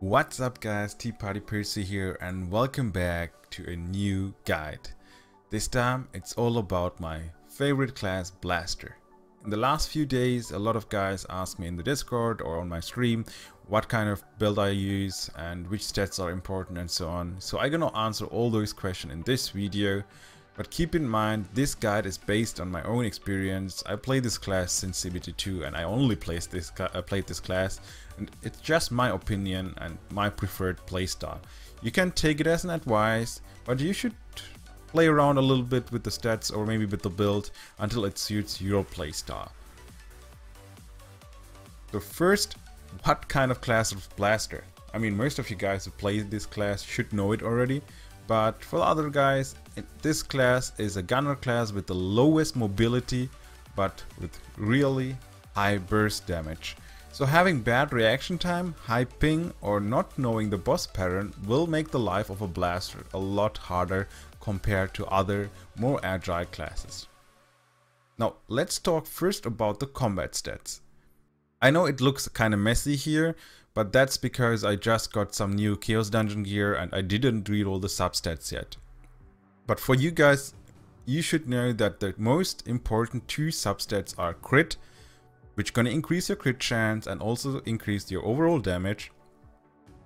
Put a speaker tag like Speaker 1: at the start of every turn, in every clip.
Speaker 1: What's up guys, Tea Party Percy here and welcome back to a new guide. This time it's all about my favorite class, Blaster. In the last few days a lot of guys asked me in the Discord or on my stream what kind of build I use and which stats are important and so on. So I'm gonna answer all those questions in this video. But keep in mind, this guide is based on my own experience. I play this class since CBT2 and I only played this class, and it's just my opinion and my preferred playstyle. You can take it as an advice, but you should play around a little bit with the stats or maybe with the build until it suits your playstyle. So first, what kind of class of Blaster? I mean, most of you guys who play this class should know it already. But for the other guys, this class is a gunner class with the lowest mobility, but with really high burst damage. So having bad reaction time, high ping, or not knowing the boss pattern will make the life of a blaster a lot harder compared to other more agile classes. Now let's talk first about the combat stats. I know it looks kind of messy here, but that's because I just got some new Chaos Dungeon gear and I didn't read all the substats yet. But for you guys, you should know that the most important two substats are crit, which gonna increase your crit chance and also increase your overall damage,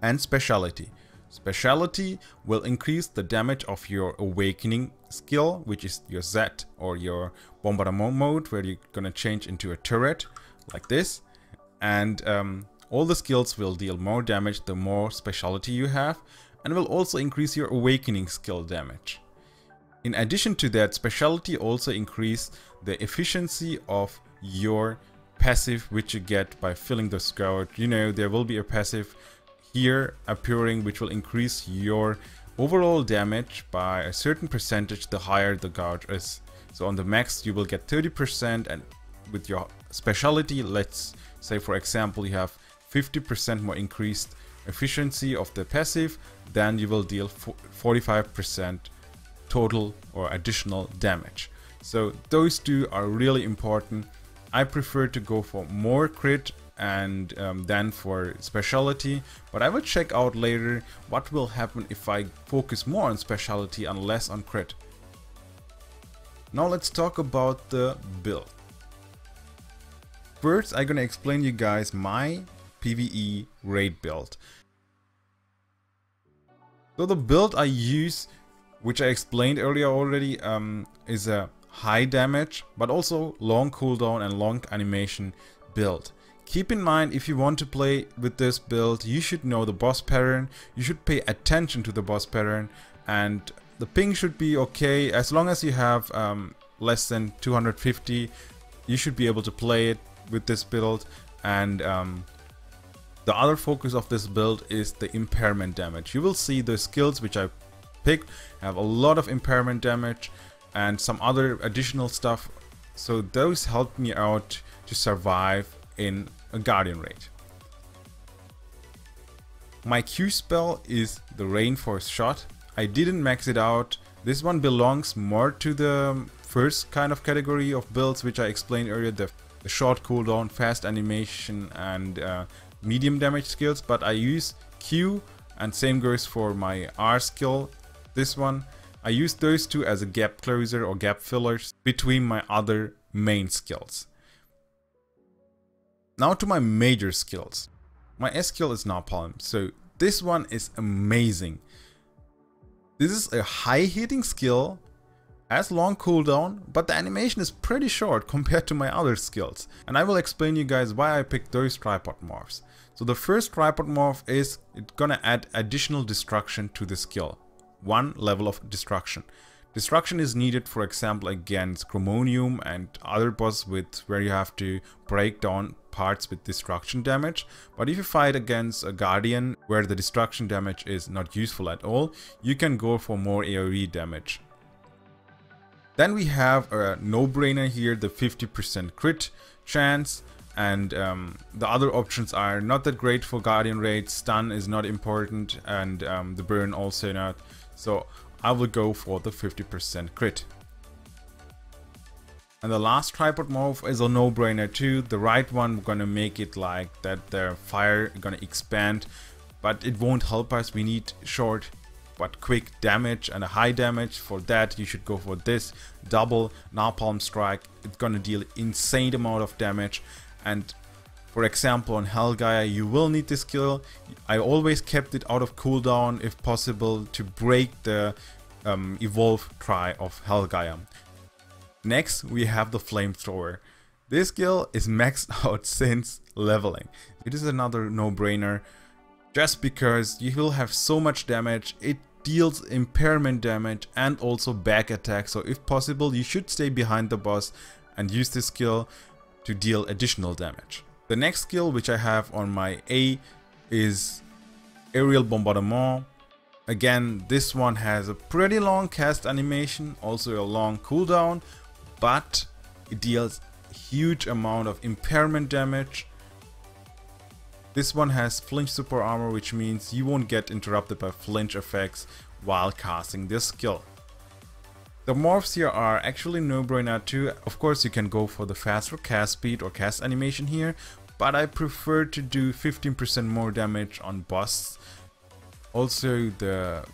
Speaker 1: and speciality. Speciality will increase the damage of your awakening skill, which is your Z or your bombardment mode, where you're gonna change into a turret like this. And all the skills will deal more damage the more specialty you have, and will also increase your awakening skill damage. In addition to that, specialty also increase the efficiency of your passive, which you get by filling the scout. You know, there will be a passive here appearing which will increase your overall damage by a certain percentage the higher the gauge is. So on the max you will get 30%, and with your specialty, let's say for example you have 50% more increased efficiency of the passive, then you will deal 45% total or additional damage. So those two are really important. I prefer to go for more crit and then for specialty, but I will check out later what will happen if I focus more on specialty and less on crit. Now let's talk about the build. First, I'm gonna explain you guys my PvE raid build. So the build I use, which I explained earlier already, is a high damage but also long cooldown and long animation build. Keep in mind, if you want to play with this build, you should know the boss pattern, you should pay attention to the boss pattern, and the ping should be okay. As long as you have less than 250, you should be able to play it with this build. And the other focus of this build is the impairment damage. You will see the skills which I picked have a lot of impairment damage and some other additional stuff. So those helped me out to survive in a Guardian raid. My Q spell is the Reinforced Shot. I didn't max it out. This one belongs more to the first kind of category of builds which I explained earlier, the short cooldown, fast animation and medium damage skills, but I use Q, and same goes for my R skill. This one, I use those two as a gap closer or gap fillers between my other main skills. Now to my major skills. My S skill is Napalm, so this one is amazing. This is a high hitting skill, has long cooldown, but the animation is pretty short compared to my other skills. And I will explain you guys why I picked those tripod morphs. So the first tripod morph is it's gonna add additional destruction to the skill. 1 level of destruction. Destruction is needed, for example, against Chromonium and other boss where you have to break down parts with destruction damage. But if you fight against a Guardian where the destruction damage is not useful at all, you can go for more AoE damage. Then we have a no-brainer here, the 50% crit chance. And the other options are not that great for Guardian raids. Stun is not important, and the burn also not. So I will go for the 50% crit. And the last tripod morph is a no-brainer too. The right one, we're gonna make it like that the fire gonna expand but it won't help us. We need short but quick damage and a high damage. For that you should go for this double napalm strike. It's gonna deal insane amount of damage, and for example on Hellgaia you will need this skill. I always kept it out of cooldown if possible to break the evolve try of Hellgaia. Next we have the flamethrower. This skill is maxed out since leveling. It is another no-brainer just because you will have so much damage. It deals impairment damage and also back attack, so if possible you should stay behind the boss and use this skill to deal additional damage. The next skill which I have on my A is Aerial Bombardment. Again, this one has a pretty long cast animation, also a long cooldown, but it deals a huge amount of impairment damage. This one has flinch super armor, which means you won't get interrupted by flinch effects while casting this skill. The morphs here are actually no-brainer too. Of course you can go for the faster cast speed or cast animation here, but I prefer to do 15% more damage on boss. Also the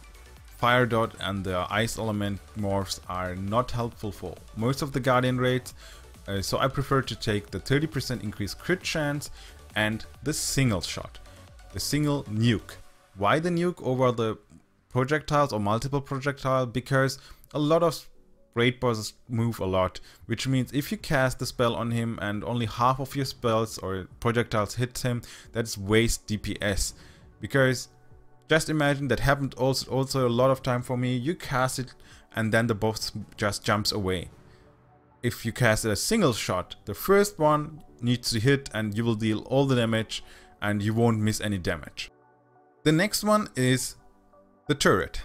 Speaker 1: fire dot and the ice element morphs are not helpful for most of the guardian raids, so I prefer to take the 30% increased crit chance and the single shot, the single nuke. Why the nuke over the projectiles or multiple projectile? Because a lot of raid bosses move a lot, which means if you cast the spell on him and only half of your spells or projectiles hit him, that's waste DPS. Because just imagine that happened also a lot of time for me. You cast it and then the boss just jumps away. If you cast a single shot, the first one needs to hit and you will deal all the damage and you won't miss any damage. The next one is the turret.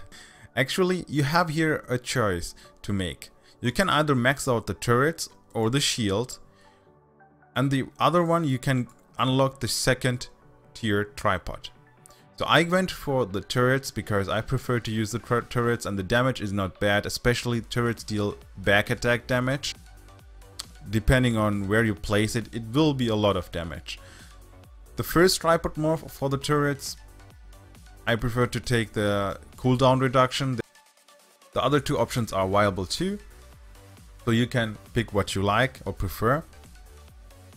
Speaker 1: Actually, you have here a choice to make. You can either max out the turrets or the shield, and the other one you can unlock the second tier tripod. So I went for the turrets because I prefer to use the turrets and the damage is not bad, especially turrets deal back attack damage. Depending on where you place it, it will be a lot of damage. The first tripod morph for the turrets, I prefer to take the cooldown reduction. The other two options are viable too, so you can pick what you like or prefer.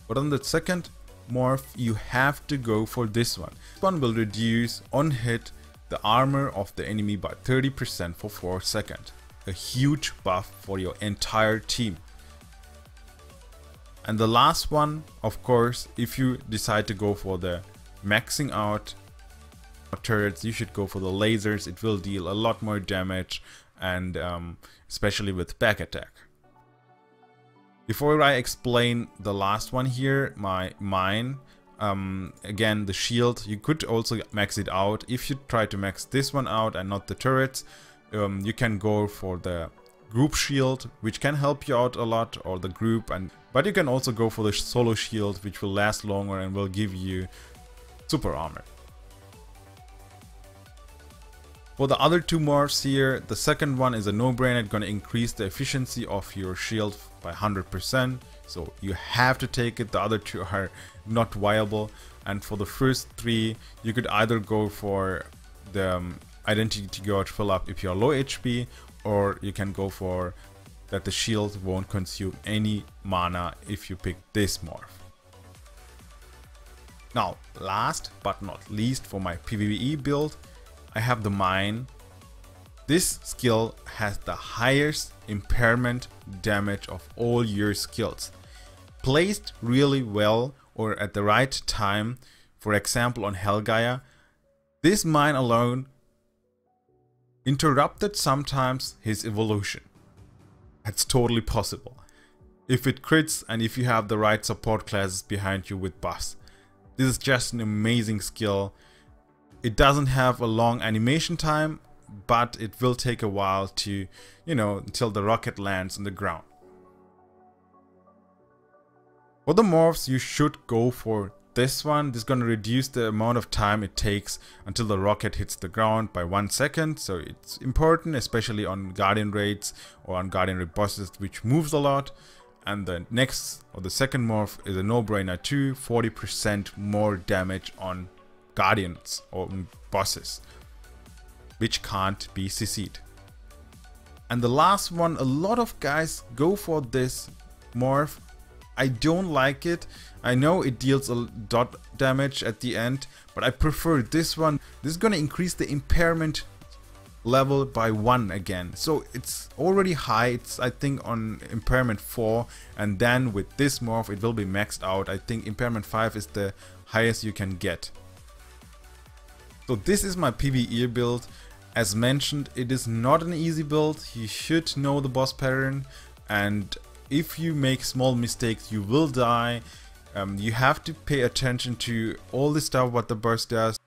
Speaker 1: But on the second morph, you have to go for this one. This one will reduce on hit the armor of the enemy by 30% for 4 seconds. A huge buff for your entire team. And the last one, of course, if you decide to go for the maxing out turrets, you should go for the lasers. It will deal a lot more damage, and especially with back attack. Before I explain the last one here, mine, again the shield, you could also max it out. If you try to max this one out and not the turrets, you can go for the group shield, which can help you out a lot, or the group, but you can also go for the solo shield, which will last longer and will give you super armor. For the other two morphs here, the second one is a no-brainer. It's going to increase the efficiency of your shield by 100%, so you have to take it. The other two are not viable. And for the first three, you could either go for the identity gauge fill up if you're low HP, or you can go for that the shield won't consume any mana if you pick this morph. Now, last but not least, for my PvE build, I have the mine. This skill has the highest impairment damage of all your skills. Placed really well or at the right time, for example on Hellgaia, this mine alone interrupted sometimes his evolution. That's totally possible if it crits and if you have the right support classes behind you with buffs. This is just an amazing skill. It doesn't have a long animation time, but it will take a while to, until the rocket lands on the ground. For the morphs, you should go for this one. This is going to reduce the amount of time it takes until the rocket hits the ground by 1 second. So it's important, especially on Guardian raids or on Guardian raid bosses, which moves a lot. And the next or the second morph is a no-brainer too, 40% more damage on guardians or bosses, which can't be CC'd. And the last one, a lot of guys go for this morph. I don't like it. I know it deals a dot damage at the end, but I prefer this one. This is gonna increase the impairment level by 1 again. So it's already high. It's, I think, on impairment 4, and then with this morph it will be maxed out. I think impairment 5 is the highest you can get. So this is my PvE build. As mentioned, it is not an easy build. You should know the boss pattern, and if you make small mistakes you will die. You have to pay attention to all the stuff what the boss does.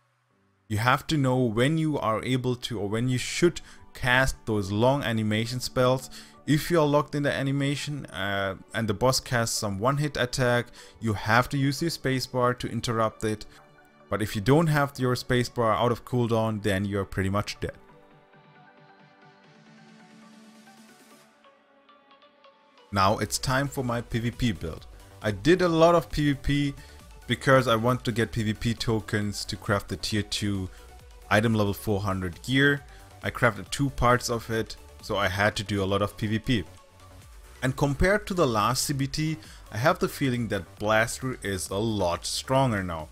Speaker 1: You have to know when you are able to, or when you should cast those long animation spells. If you are locked in the animation and the boss casts some one-hit attack, you have to use your spacebar to interrupt it. But if you don't have your spacebar out of cooldown, then you're pretty much dead. Now it's time for my PvP build. I did a lot of PvP because I want to get PvP tokens to craft the tier 2 item level 400 gear. I crafted 2 parts of it, so I had to do a lot of PvP. And compared to the last CBT, I have the feeling that Blaster is a lot stronger now.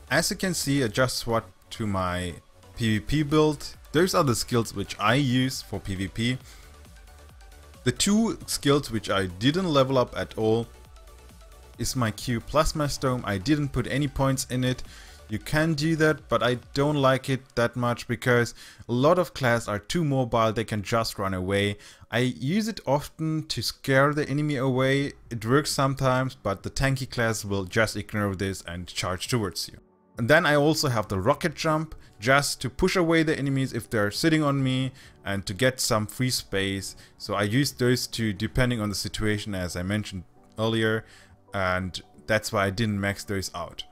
Speaker 1: As you can see, I just swapped to my PvP build. Those are the skills which I use for PvP. The 2 skills which I didn't level up at all is my Q Plasma Storm. I didn't put any points in it. You can do that, but I don't like it that much because a lot of class are too mobile, they can just run away. I use it often to scare the enemy away. It works sometimes, but the tanky class will just ignore this and charge towards you. And then I also have the Rocket Jump, just to push away the enemies if they're sitting on me and to get some free space. So I use those two depending on the situation, as I mentioned earlier, and that's why I didn't max those out.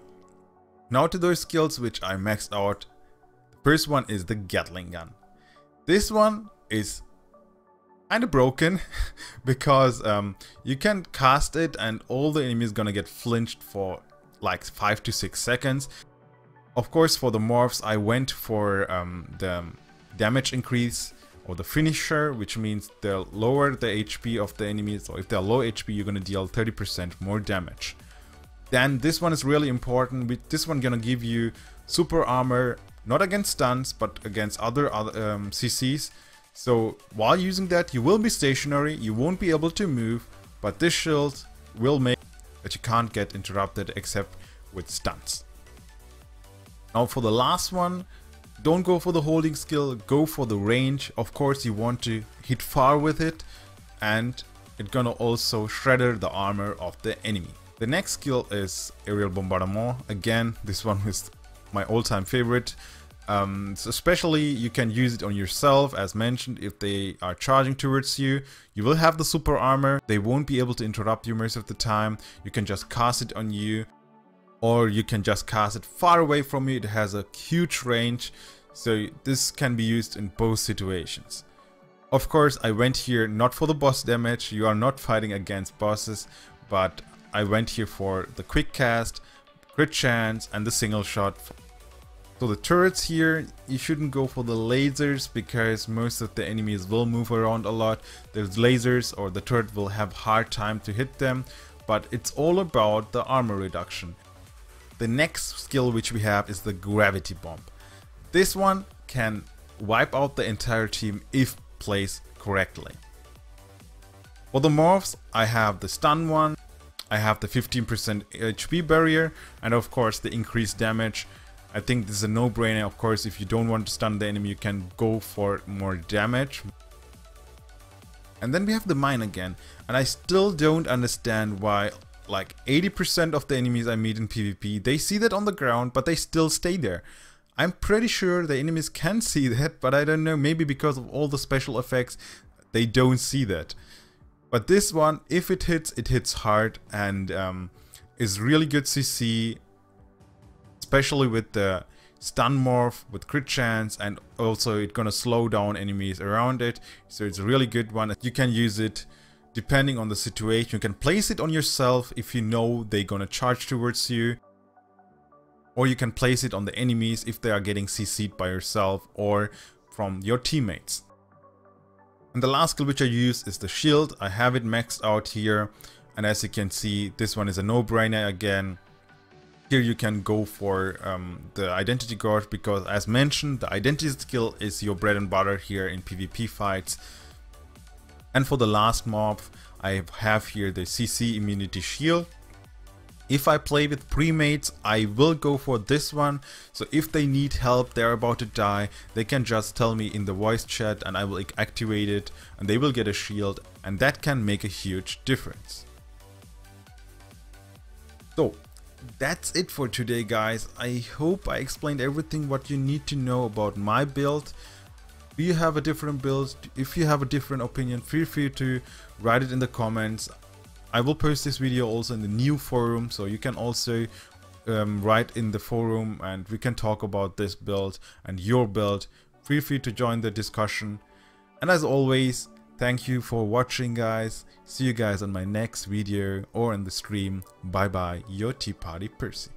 Speaker 1: Now to those skills which I maxed out. The first one is the Gatling gun. This one is kind of broken because you can cast it and all the enemies gonna get flinched for like 5 to 6 seconds. Of course, for the morphs I went for the damage increase or the finisher, which means they'll lower the HP of the enemies. So if they're low HP, you're gonna deal 30% more damage. Then this one is really important. With this one gonna give you super armor, not against stuns, but against other CCs. So while using that, you will be stationary, you won't be able to move, but this shield will make that you can't get interrupted except with stuns. Now for the last one, don't go for the holding skill, go for the range. Of course you want to hit far with it, and it's gonna also shredder the armor of the enemy. The next skill is Aerial Bombardment. Again, this one is my all-time favorite. So especially you can use it on yourself, as mentioned. If they are charging towards you, you will have the super armor. They won't be able to interrupt you most of the time. You can just cast it on you, or you can just cast it far away from you. It has a huge range, so this can be used in both situations. Of course, I went here not for the boss damage. You are not fighting against bosses, but I went here for the quick cast, crit chance, and the single shot. So the turrets here, you shouldn't go for the lasers because most of the enemies will move around a lot. There's lasers or the turret will have hard time to hit them, but it's all about the armor reduction. The next skill which we have is the Gravity Bomb. This one can wipe out the entire team if placed correctly. For the morphs, I have the stun one, I have the 15% HP barrier, and of course the increased damage. I think this is a no-brainer. Of course, if you don't want to stun the enemy, you can go for more damage. And then we have the mine again, and I still don't understand why like 80% of the enemies I meet in PvP, they see that on the ground, but they still stay there. I'm pretty sure the enemies can see that, but I don't know, maybe because of all the special effects, they don't see that. But this one, if it hits hard, and is really good CC, especially with the stun morph with crit chance, and also it's gonna slow down enemies around it. So it's a really good one. You can use it depending on the situation. You can place it on yourself if you know they're gonna charge towards you, or you can place it on the enemies if they are getting CC'd by yourself or from your teammates. And the last skill which I use is the shield. I have it maxed out here, and as you can see, this one is a no-brainer again. Here you can go for the identity guard, because as mentioned, the identity skill is your bread and butter here in PvP fights. And for the last mob, I have here the CC immunity shield. If I play with premates, I will go for this one. So if they need help, they're about to die, they can just tell me in the voice chat and I will activate it and they will get a shield, and that can make a huge difference. So that's it for today, guys. I hope I explained everything what you need to know about my build. Do you have a different build? If you have a different opinion, feel free to write it in the comments. I will post this video also in the new forum, so you can also write in the forum and we can talk about this build and your build. Feel free to join the discussion. And as always, thank you for watching, guys. See you guys on my next video or in the stream. Bye bye, your Tea Party Percy.